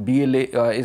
BLA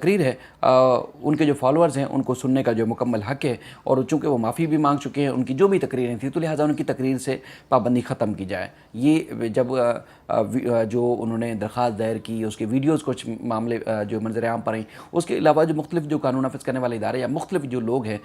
تقریر ہے ان کے جو فالوورز ہیں ان کو سننے کا جو مکمل حق ہے، اور چونکہ وہ معافی بھی مانگ چکے ہیں ان کی جو بھی تقریریں تھیں، تو لہٰذا ان کی تقریر سے پابندی ختم کی جائے۔ یہ جب جو انہوں نے درخواست دائر کی، اس کے ویڈیوز کچھ معاملے جو منظر عام پر آئیں، اس کے علاوہ جو مختلف جو قانون نافذ کرنے والے ادارے یا مختلف جو لوگ ہیں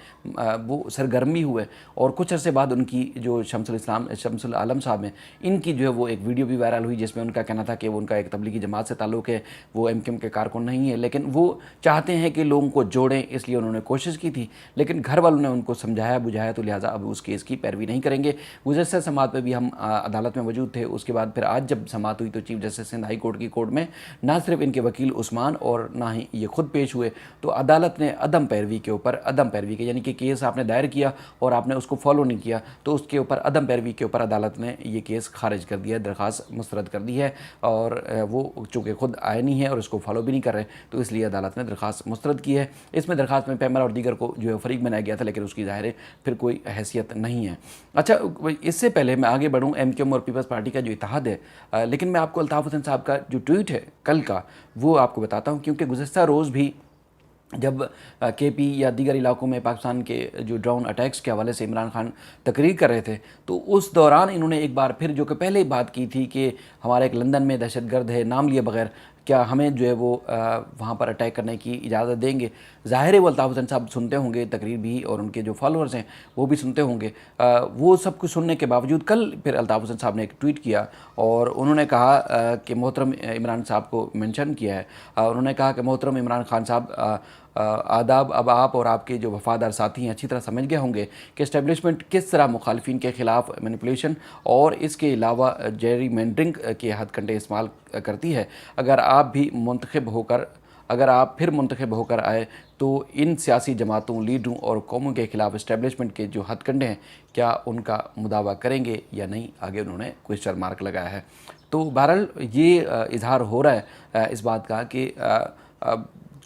وہ سرگرمی ہوئے، اور کچھ عرصے بعد ان کی جو شمس العالم صاحب ہیں، ان کی جو ہے وہ ایک ویڈیو بھی وائرل ہوئی جس میں ان کا کہنا تھا کہ وہ ان کا ایک تبلیغی جماعت سے تعلق ہے، وہ ایم کیو ایم کے کارکن نہیں ہے، لیکن وہ چاہتے ہیں کہ لوگوں کو جوڑیں، اس لیے انہوں نے کوشش کی تھی، لیکن گھر والوں نے ان کو سمجھایا بجھایا، تو لہٰذا اب اس کیس کی پیروی نہیں کریں گے۔ گزشتہ سماعت پہ بھی ہم عدالت میں موجود تھے، اس کے بعد پھر آج جب سماعت ہوئی تو chief justice Sindh high court کی کورٹ میں نہ صرف ان کے وکیل عثمان اور نہ ہی یہ خود پیش ہوئے، تو عدالت نے عدم پیروی کے یعنی کہ کیس آپ نے دائر کیا اور آپ نے اس کو فالو نہیں کیا، تو اس کے اوپر عدم پیروی کے اوپر عدالت نے یہ کیس خارج کر دیا ہے، درخواست مسترد کر دی ہے، اور وہ چونکہ خود آئے نہیں ہے اور اس کو فالو بھی نہیں کر رہے، تو اس لیے عدالت نے درخواست مسترد کی ہے۔ اس میں درخواست میں پیمر اور دیگر کو جو ہے فریق بنایا گیا تھا، لیکن اس کی ظاہر ہے پھر کوئی حیثیت نہیں ہے۔ اچھا، اس سے پہلے میں آگے بڑھوں، ایم کیو ایم اور پیپلز پارٹی کا جو اتحاد ہے، لیکن میں آپ کو الطاف حسین صاحب کا جو ٹویٹ ہے کل کا وہ آپ کو بتاتا ہوں، کیونکہ گزشتہ روز بھی جب کے پی یا دیگر علاقوں میں پاکستان کے جو ڈرون اٹیکس کے حوالے سے عمران خان تقریر کر رہے تھے، تو اس دوران انہوں نے ایک بار پھر جو کہ پہلے بات کی تھی کہ ہمارا ایک لندن میں دہشت گرد ہے نام لیے بغیر، کیا ہمیں جو ہے وہ وہاں پر اٹیک کرنے کی اجازت دیں گے؟ ظاہر ہے وہ الطاف حسین صاحب سنتے ہوں گے تقریر بھی، اور ان کے جو فالوورز ہیں وہ بھی سنتے ہوں گے۔ وہ سب کچھ سننے کے باوجود کل پھر الطاف حسین صاحب نے ایک ٹویٹ کیا، اور انہوں نے کہا کہ محترم عمران صاحب کو مینشن کیا ہے، انہوں نے کہا کہ محترم عمران خان صاحب، آداب، اب آپ اور آپ کے جو وفادار ساتھی ہیں اچھی طرح سمجھ گئے ہوں گے کہ اسٹیبلشمنٹ کس طرح مخالفین کے خلاف مینیپولیشن اور اس کے علاوہ جیری مینڈرنگ کے ہتھ کنڈے استعمال کرتی ہے۔ اگر آپ پھر منتخب ہو کر آئے تو ان سیاسی جماعتوں، لیڈروں اور قوموں کے خلاف اسٹیبلشمنٹ کے جو ہتھ کنڈے ہیں کیا ان کا مداوع کریں گے یا نہیں؟ آگے انہوں نے کوئسچن مارک لگایا ہے۔ تو بہرحال یہ اظہار ہو رہا ہے اس بات کا کہ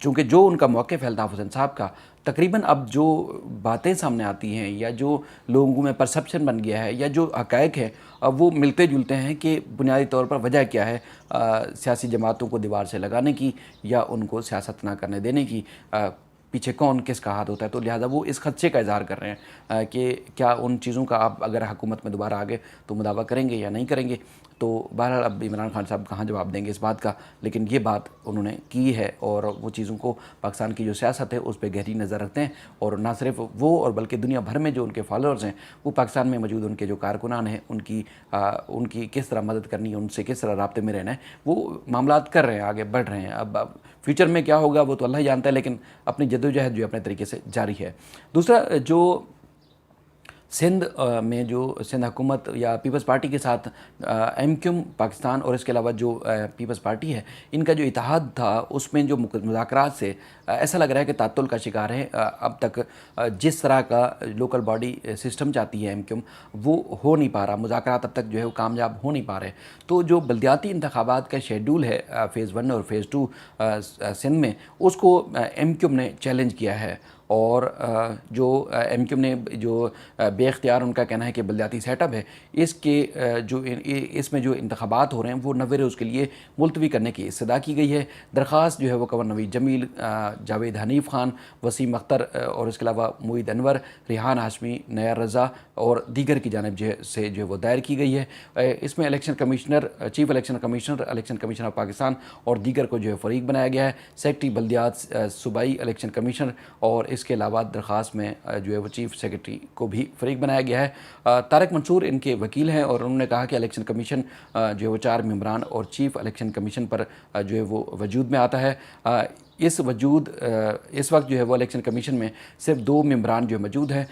چونکہ جو ان کا موقف ہے الطاف حسین صاحب کا، تقریباً اب جو باتیں سامنے آتی ہیں یا جو لوگوں میں پرسپشن بن گیا ہے یا جو حقائق ہیں وہ ملتے جلتے ہیں کہ بنیادی طور پر وجہ کیا ہے سیاسی جماعتوں کو دیوار سے لگانے کی یا ان کو سیاست نہ کرنے دینے کی، پیچھے کون کس کا ہاتھ ہوتا ہے۔ تو لہٰذا وہ اس خدشے کا اظہار کر رہے ہیں کہ کیا ان چیزوں کا آپ اگر حکومت میں دوبارہ آگے تو مداوع کریں گے یا نہیں کریں گے۔ تو بہرحال اب عمران خان صاحب کہاں جواب دیں گے اس بات کا، لیکن یہ بات انہوں نے کی ہے، اور وہ چیزوں کو پاکستان کی جو سیاست ہے اس پہ گہری نظر رکھتے ہیں، اور نہ صرف وہ اور بلکہ دنیا بھر میں جو ان کے فالوورز ہیں وہ پاکستان میں موجود ان کے جو کارکنان ہیں ان کی کس طرح مدد کرنی ہے، ان سے کس طرح رابطے میں رہنا ہے، وہ معاملات کر رہے ہیں، آگے بڑھ رہے ہیں۔ اب فیوچر میں کیا ہوگا وہ تو اللہ جانتا ہے، لیکن اپنی جدوجہد جو اپنے طریقے سے جاری ہے۔ دوسرا، جو سندھ میں جو سندھ حکومت یا پیپلز پارٹی کے ساتھ ایم کیو ایم پاکستان اور اس کے علاوہ جو پیپلز پارٹی ہے، ان کا جو اتحاد تھا اس میں جو مذاکرات سے ایسا لگ رہا ہے کہ تعطل کا شکار ہے۔ اب تک جس طرح کا لوکل باڈی سسٹم چاہتی ہے ایم کیو ایم وہ ہو نہیں پا رہا، مذاکرات اب تک جو ہے وہ کامیاب ہو نہیں پا رہے۔ تو جو بلدیاتی انتخابات کا شیڈول ہے فیز 1 اور فیز 2 سندھ میں، اس کو ایم کیو ایم نے چیلنج کیا ہے، اور جو ایم کیو ایم نے جو بے اختیار ان کا کہنا ہے کہ بلدیاتی سیٹ اپ ہے، اس میں جو انتخابات ہو رہے ہیں وہ 90 روز کے لیے ملتوی کرنے کی استدعا کی گئی ہے۔ درخواست جو ہے وہ کنور نوید جمیل، جاوید حنیف خان، وسیم اختر اور اس کے علاوہ معید انور، ریحان ہاشمی، نیار رضا اور دیگر کی جانب سے جو ہے وہ دائر کی گئی ہے۔ اس میں election commissioner, chief election commissioner of Pakistan اور دیگر کو جو ہے فریق بنایا گیا ہے، سیکرٹری بلدیات، صوبائی الیکشن کمیشنر، اور اس کے علاوہ درخواست میں جو ہے وہ چیف سیکرٹری کو بھی فریق بنایا گیا ہے۔ طارق منصور ان کے وکیل ہیں، اور انہوں نے کہا کہ الیکشن کمیشن جو ہے وہ 4 ممبران اور چیف الیکشن کمیشن پر جو ہے وہ وجود میں آتا ہے۔ اس وقت جو ہے وہ الیکشن کمیشن میں صرف 2 ممبران جو موجود ہیں۔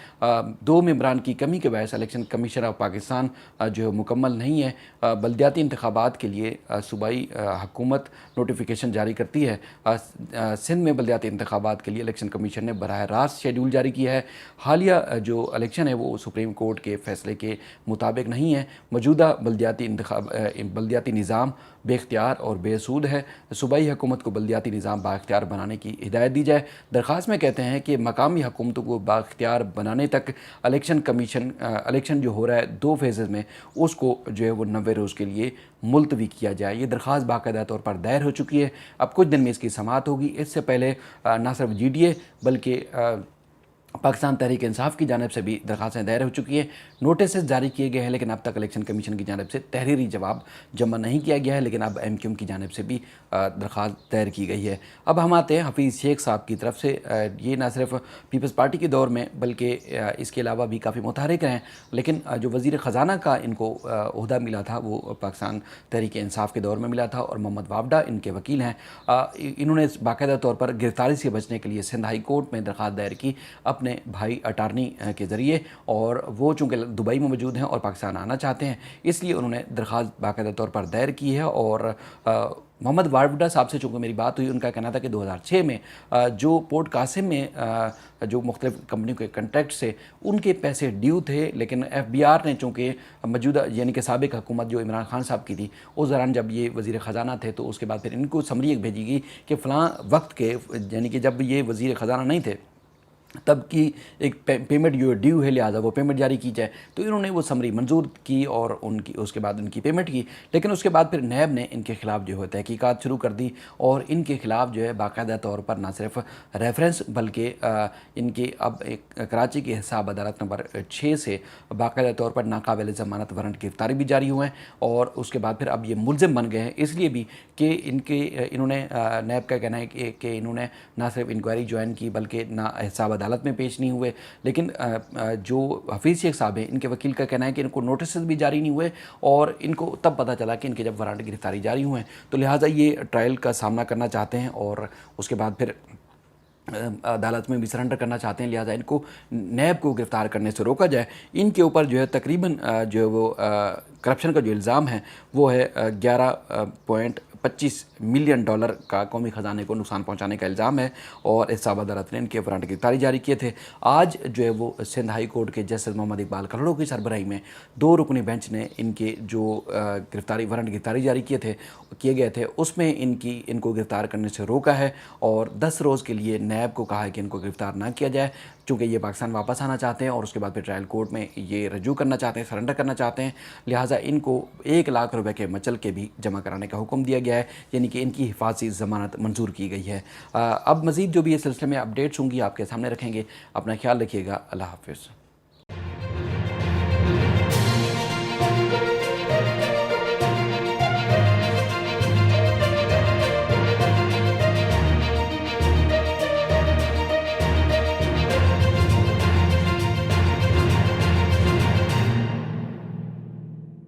2 ممبران کی کمی کے باعث الیکشن کمیشن آف پاکستان جو ہے مکمل نہیں ہے۔ بلدیاتی انتخابات کے لیے صوبائی حکومت نوٹیفیکیشن جاری کرتی ہے۔ سندھ میں بلدیاتی انتخابات کے لیے الیکشن کمیشن نے براہ راست شیڈول جاری کیا ہے۔ حالیہ جو الیکشن ہے وہ سپریم کورٹ کے فیصلے کے مطابق نہیں ہے۔ موجودہ بلدیاتی نظام بے اختیار اور بے سود ہے۔ صوبائی حکومت کو بلدیاتی نظام با اختیار بااختیار بنانے کی ہدایت دی جائے۔ درخواست میں کہتے ہیں کہ مقامی حکومتوں کو بااختیار بنانے تک الیکشن جو ہو رہا ہے 2 فیزز میں، اس کو جو ہے وہ 90 روز کے لیے ملتوی کیا جائے۔ یہ درخواست باقاعدہ طور پر دائر ہو چکی ہے، اب کچھ دن میں اس کی سماعت ہوگی۔ اس سے پہلے نہ صرف جی ڈی اے بلکہ پاکستان تحریک انصاف کی جانب سے بھی درخواستیں دائر ہو چکی ہیں، نوٹسز جاری کیے گئے ہیں، لیکن اب تک الیکشن کمیشن کی جانب سے تحریری جواب جمع نہیں کیا گیا ہے، لیکن اب ایم کیو ایم کی جانب سے بھی درخواست دائر کی گئی ہے۔ اب ہم آتے ہیں حفیظ شیخ صاحب کی طرف سے۔ یہ نہ صرف پیپلز پارٹی کے دور میں بلکہ اس کے علاوہ بھی کافی متحرک ہیں، لیکن جو وزیر خزانہ کا ان کو عہدہ ملا تھا وہ پاکستان تحریک انصاف کے دور میں ملا تھا، اور محمد وابڈا ان کے وکیل ہیں۔ انہوں نے باقاعدہ طور پر گرفتاری سے بچنے کے لیے سندھ ہائی کورٹ میں درخواست دائر کی اپنے بھائی اٹارنی کے ذریعے، اور وہ چونکہ دبئی میں موجود ہیں اور پاکستان آنا چاہتے ہیں، اس لیے انہوں نے درخواست باقاعدہ طور پر دائر کی ہے۔ اور محمد وابڈا صاحب سے چونکہ میری بات ہوئی، ان کا کہنا تھا کہ 2006 میں جو پورٹ قاسم میں جو مختلف کمپنیوں کے کنٹریکٹ سے ان کے پیسے ڈیو تھے، لیکن ایف بی آر نے چونکہ موجودہ یعنی کہ سابق حکومت جو عمران خان صاحب کی تھی اس دوران جب یہ وزیر خزانہ تھے، تو اس کے بعد پھر ان کو سمری ایک بھیجی گئی کہ فلاں وقت کے یعنی کہ جب یہ وزیر خزانہ نہیں تھے تب کی ایک پیمنٹ جو ڈیو ہے، لہٰذا وہ پیمنٹ جاری کی جائے، تو انہوں نے وہ سمری منظور کی اور اس کے بعد ان کی پیمنٹ کی۔ لیکن اس کے بعد پھر نیب نے ان کے خلاف جو ہے تحقیقات شروع کر دی، اور ان کے خلاف جو ہے باقاعدہ طور پر نہ صرف ریفرنس بلکہ ان کے اب ایک کراچی کے حساب عدالت نمبر 6 سے باقاعدہ طور پر ناقابل ضمانت وارنٹ گرفتاری بھی جاری ہوئے ہیں، اور اس کے بعد پھر اب یہ ملزم بن گئے ہیں، اس لیے بھی کہ انہوں نے نیب کا کہنا ہے کہ انہوں نے نہ صرف انکوائری جوائن کی بلکہ نہ حساب عدالت میں پیش نہیں ہوئے۔ لیکن جو حفیظ شیخ صاحب ہیں ان کے وکیل کا کہنا ہے کہ ان کو نوٹسز بھی جاری نہیں ہوئے، اور ان کو تب پتہ چلا کہ ان کے جب وارنٹ گرفتاری جاری ہوئے ہیں، تو لہٰذا یہ ٹرائل کا سامنا کرنا چاہتے ہیں، اور اس کے بعد پھر عدالت میں بھی سرنڈر کرنا چاہتے ہیں، لہٰذا ان کو نیب کو گرفتار کرنے سے روکا جائے۔ ان کے اوپر جو ہے تقریباً جو ہے وہ کرپشن کا جو الزام ہے وہ ہے $11.25 ملین کا قومی خزانے کو نقصان پہنچانے کا الزام ہے، اور حساب عدالت نے ان کے وارنٹ گرفتاری جاری کیے تھے۔ آج جو ہے وہ سندھ ہائی کورٹ کے جسٹس محمد اقبال کھلڑو کی سربراہی میں 2 رکنی بینچ نے ان کے جو وارنٹ گرفتاری جاری کیے گئے تھے، اس میں ان کو گرفتار کرنے سے روکا ہے، اور 10 روز کے لیے نیب کو کہا ہے کہ ان کو گرفتار نہ کیا جائے، چونکہ یہ پاکستان واپس آنا چاہتے ہیں، اور اس کے بعد پھر ٹرائل کورٹ میں یہ رجوع کرنا چاہتے ہیں، سرنڈر کرنا چاہتے ہیں، لہٰذا ان کو 1 لاکھ روپے کے مچل کے بھی جمع کرانے کا حکم دیا گیا ہے، یعنی کہ ان کی حفاظتی ضمانت منظور کی گئی ہے۔ اب مزید جو بھی اس سلسلے میں اپڈیٹس ہوں گی آپ کے سامنے رکھیں گے۔ اپنا خیال رکھیے گا۔ اللہ حافظ۔